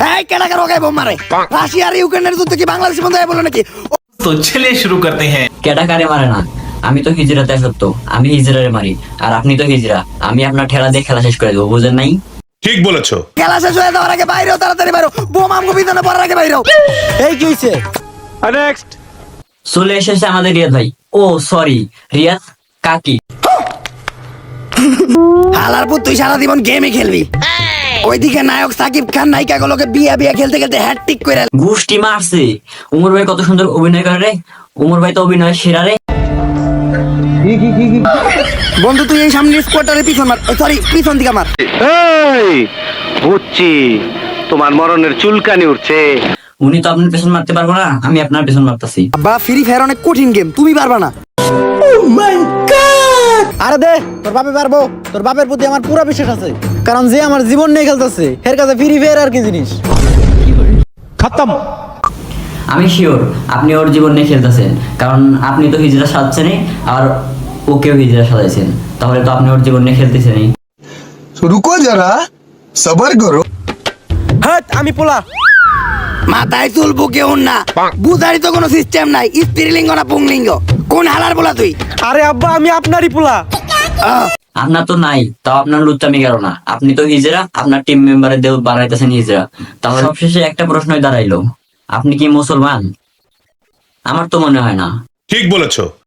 এই কেডা কারো গায়ে বোম মারে? রাশিয়া আর ইউক্রেনের যুদ্ধ কি বাংলাদেশের বন্ধু বলে নাকি? तो चलिए शुरू करते हैं। কেডা কারে মারে না? আমি তো হিজরাতে সত্য, আমি হিজরারে মারি। আর আপনি তো হিজরা, আমি আপনার ঠেলা দিয়ে খেলা শেষ করে দেবো, বুঝেন নাই? ঠিক বলেছো। খেলা শেষ হয়ে যাওয়ার আগে বাইরেও তাড়াতাড়ি বাইরো, বোম আমগো পিছনে পড়ার আগে বাইরো। এই কি হইছে? চলে এসেছে আমাদের রিয়াদ ভাই। ও সরি, রিয়াদ কাকি। হালার পুত তুই সারা জীবন গেমই খেলবি। ওইদিকে নায়ক সাকিব খান নায়িকা গুলোকে বিয়া বিয়া খেলতে খেলতে হ্যাটট্রিক করে। গুষ্টি মারছে। উমর ভাই কত সুন্দর অভিনয় করে রে। উমর ভাই তো অভিনয় সেরা রে। বন্ধু তুই এই সামনের স্কোয়াডটারে পিছন মার, সরি পিছন দিকে মার। এই বুঝছি তোমার মরণের চুলকানি উঠছে। উনি তো আপনার পেছন মারতে পারবো না, আমি আপনার পেছন মারতাছি। বা ফ্রি ফায়ার অনেক কঠিন গেম, তুমি পারবা না। আরে দে, তোর বাপে পারবো। তোর বাপের প্রতি আমার পুরো বিশ্বাস আছে, কারণ যে আমার জীবন নিয়ে খেলতেছে এর কাছে ফ্রি ফায়ার আর কি জিনিস। আমি শিওর আপনি ওর জীবন নিয়ে খেলতেছেন, কারণ আপনি তো হিজরা সাজছেন আর ওকেও হিজরা সাজাইছেন, তাহলে তো আপনি ওর জীবন নিয়ে খেলতেছেন। रुको जरा सबर करो। হ্যাঁ আমি পোলা। মাথায় চুল বুকে না, বুঝারই তো কোনো সিস্টেম নাই। স্ত্রীলিঙ্গ না পুংলিঙ্গ, কোন হালার বলা তুই? আরে আব্বা আমি আপনারই পোলা। আপনার তো নাই, তাও আপনার লুচ্চামি গেল না। আপনি তো হিজরা, আপনার টিম মেম্বারের দেহ বানাইতেছেন হিজরা। তাহলে সবশেষে একটা প্রশ্নই দাঁড়াইলো, আপনি কি মুসলমান? আমার তো মনে হয় না। ঠিক বলেছো।